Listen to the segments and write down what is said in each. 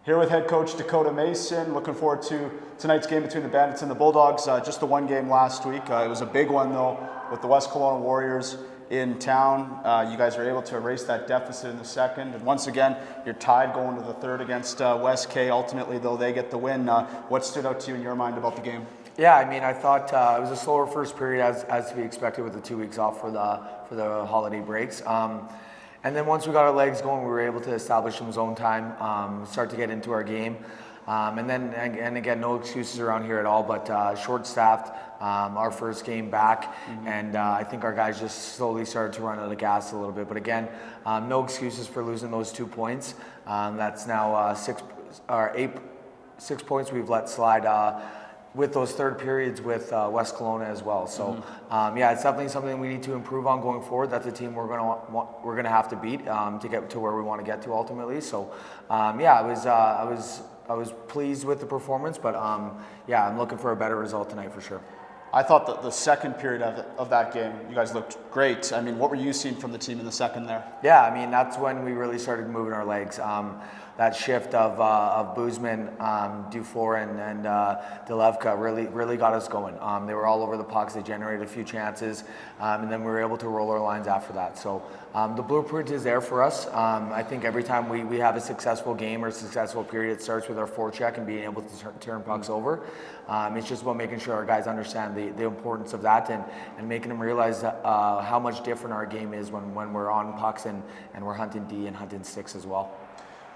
Here with head coach Dakota Mason. Looking forward to tonight's game between the Bandits and the Bulldogs. Just the one game last week. It was a big one though, with the West Kelowna Warriors in town. You guys were able to erase that deficit in the second. And once again, you're tied going to the third against West K. Ultimately, though, they get the win. What stood out to you in your mind about the game? Yeah, I mean, I thought it was a slower first period as to be expected with the 2 weeks off for the holiday breaks. And then once we got our legs going, we were able to establish some zone time, start to get into our game. And again, no excuses around here at all, but short-staffed, our first game back, and I think our guys just slowly started to run out of gas a little bit. But again, no excuses for losing those 2 points. That's now 6 points we've let slide with those third periods with West Kelowna as well. So yeah, it's definitely something we need to improve on going forward. That's a team we're gonna have to beat to get to where we want to get to ultimately. So yeah, I was pleased with the performance, but yeah, I'm looking for a better result tonight for sure. I thought that the second period of that game, you guys looked great. I mean, what were you seeing from the team in the second there? Yeah, I mean, that's when we really started moving our legs. That shift of Boozman, Dufour, and Delevka really got us going. They were all over the pucks. They generated a few chances, and then we were able to roll our lines after that. So the blueprint is there for us. I think every time we have a successful game or a successful period, it starts with our forecheck and being able to turn pucks over. It's just about making sure our guys understand the importance of that and making them realize how much different our game is when we're on pucks and we're hunting D and hunting sticks as well.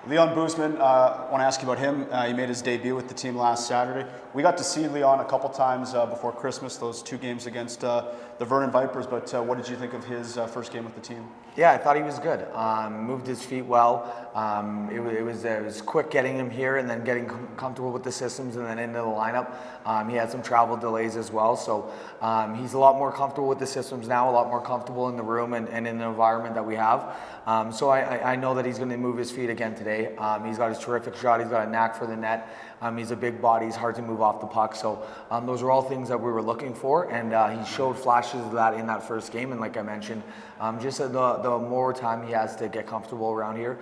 Leon Boozman, I want to ask you about him. He made his debut with the team last Saturday. We got to see Leon a couple times before Christmas, those 2 games against the Vernon Vipers, but what did you think of his first game with the team? Yeah, I thought he was good. Moved his feet well. It was quick getting him here and then getting comfortable with the systems and then into the lineup. He had some travel delays as well, so he's a lot more comfortable with the systems now, a lot more comfortable in the room and in the environment that we have. So I know that he's going to move his feet again today. He's got his terrific shot. He's got a knack for the net. He's a big body. He's hard to move off the puck. So those are all things that we were looking for, and he showed flashes of that in that first game. And like I mentioned, just the more time he has to get comfortable around here,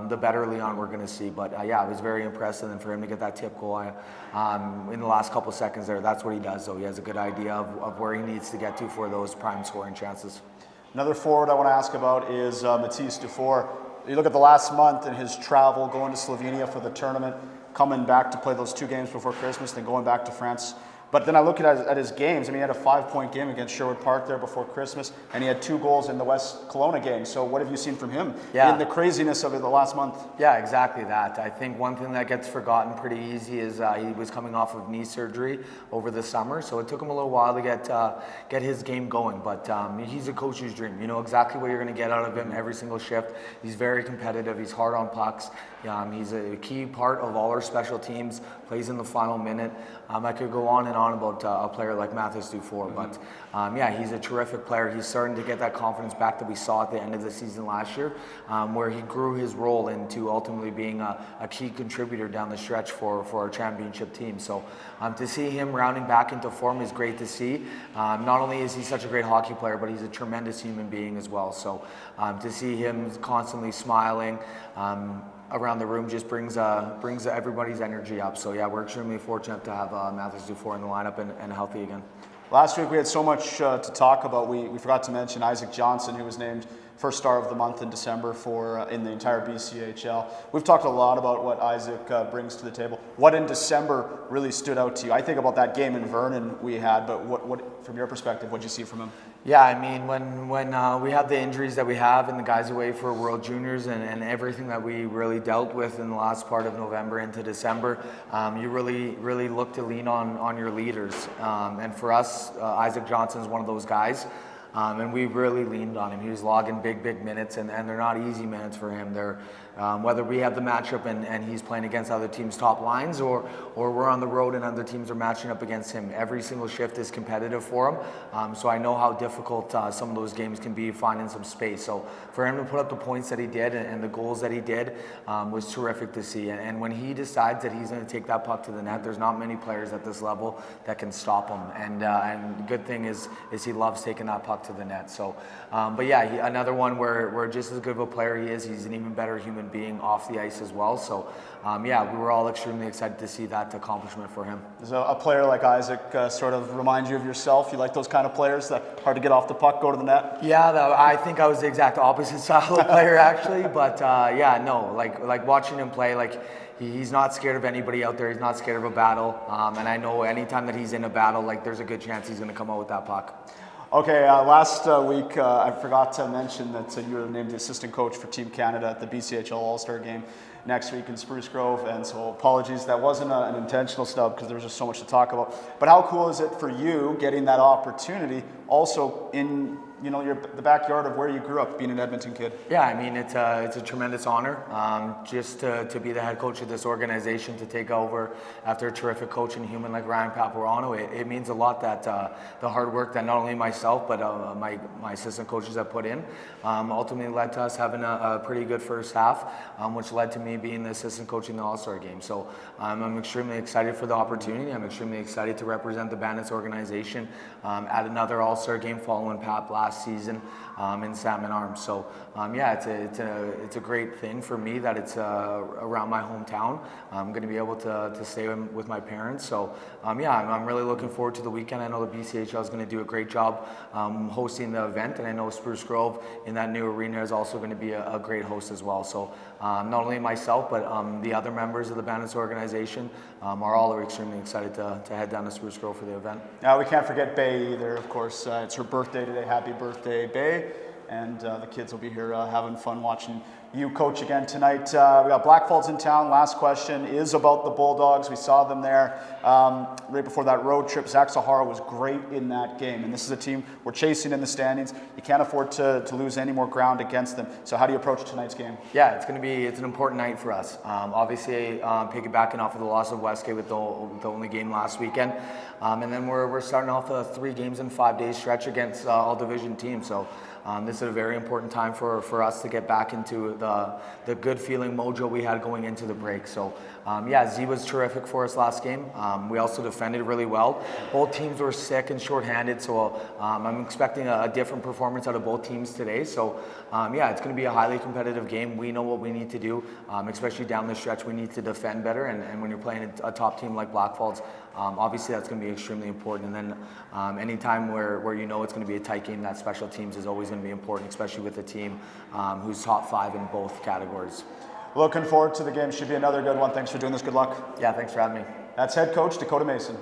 the better Leon we're going to see. But yeah, I was very impressed, and then for him to get that tip goal in the last couple seconds there, that's what he does. So he has a good idea of where he needs to get to for those prime scoring chances. Another forward I want to ask about is Matisse Dufour. You look at the last month and his travel, going to Slovenia for the tournament, coming back to play those 2 games before Christmas, then going back to France. But then I look at his games. I mean, he had a 5-point game against Sherwood Park there before Christmas, and he had 2 goals in the West Kelowna game. So what have you seen from him in the craziness of it the last month? Yeah, exactly that. I think one thing that gets forgotten pretty easy is he was coming off of knee surgery over the summer, so it took him a little while to get his game going. But he's a coach's dream. You know exactly what you're going to get out of him every single shift. He's very competitive. He's hard on pucks. He's a key part of all our special teams, plays in the final minute. I could go on and on about a player like Mathis Dufour, but yeah, he's a terrific player. He's starting to get that confidence back that we saw at the end of the season last year, where he grew his role into ultimately being a key contributor down the stretch for our championship team. So to see him rounding back into form is great to see. Not only is he such a great hockey player, but he's a tremendous human being as well. So to see him constantly smiling around the room just brings everybody's energy up. So yeah, we're extremely fortunate to have Mathis Dufour in the lineup and healthy again. Last week we had so much to talk about. We forgot to mention Isaac Johnson, who was named first star of the month in December in the entire BCHL. We've talked a lot about what Isaac brings to the table. What in December really stood out to you? I think about that game in Vernon we had, but what from your perspective, what did you see from him? Yeah, I mean, when we have the injuries that we have and the guys away for World Juniors and everything that we really dealt with in the last part of November into December, you really look to lean on your leaders. And for us, Isaac Johnson is one of those guys. And we really leaned on him. He was logging big minutes, and they're not easy minutes for him. They're whether we have the matchup and he's playing against other teams' top lines, or we're on the road and other teams are matching up against him. Every single shift is competitive for him. So I know how difficult some of those games can be finding some space. So for him to put up the points that he did and the goals that he did was terrific to see. And when he decides that he's going to take that puck to the net, there's not many players at this level that can stop him. And the good thing is he loves taking that puck to the net. So, but yeah, another one where just as good of a player he is, he's an even better human human being off the ice as well. So, we were all extremely excited to see that accomplishment for him. Does a player like Isaac sort of remind you of yourself? You like those kind of players that hard to get off the puck, go to the net? Yeah, I think I was the exact opposite style of player actually, but like watching him play, like he's not scared of anybody out there. He's not scared of a battle, and I know anytime that he's in a battle, like there's a good chance he's going to come out with that puck. Okay, last week I forgot to mention that you were named the assistant coach for Team Canada at the BCHL All-Star Game next week in Spruce Grove, and so apologies, that wasn't an intentional snub because there was just so much to talk about. But how cool is it for you getting that opportunity also in the backyard of where you grew up, being an Edmonton kid? Yeah, I mean, it's a tremendous honor just to be the head coach of this organization, to take over after a terrific coach and human like Ryan Paparano. It means a lot that the hard work that not only myself but my assistant coaches have put in ultimately led to us having a pretty good first half, which led to me being the assistant coach in the All-Star Game. So I'm extremely excited for the opportunity. I'm extremely excited to represent the Bandits organization at another All-Star Game following Pap last season in Salmon Arms. So it's a great thing for me that it's around my hometown. I'm going to be able to stay with my parents. So I'm really looking forward to the weekend. I know the BCHL is going to do a great job hosting the event, and I know Spruce Grove in that new arena is also going to be a great host as well. So not only myself but the other members of the Bandits organization are all extremely excited to head down to Spruce Grove for the event. Now we can't forget Bay either, of course. It's her birthday today. Happy birthday, Bay. And the kids will be here having fun watching you coach again tonight. We got Blackfalds in town. Last question is about the Bulldogs. We saw them there right before that road trip. Zach Sahara was great in that game. And this is a team we're chasing in the standings. You can't afford to lose any more ground against them. So how do you approach tonight's game? Yeah, it's an important night for us. Obviously, piggybacking off of the loss of Westgate with the only game last weekend. And then we're starting off a 3 games in 5 days stretch against all division teams. So this is a very important time for us to get back into the good feeling mojo we had going into the break. So Z was terrific for us last game. We also defended really well. Both teams were sick and shorthanded, so I'm expecting a different performance out of both teams today. So it's going to be a highly competitive game. We know what we need to do, especially down the stretch. We need to defend better, and when you're playing a top team like Blackfalds, obviously that's going to be extremely important. And then anytime where you know it's going to be a tight game, that special teams is always going to be important, especially with a team who's top 5 in both categories. Looking forward to the game. Should be another good one. Thanks for doing this. Good luck. Yeah, thanks for having me. That's head coach Dakota Mason.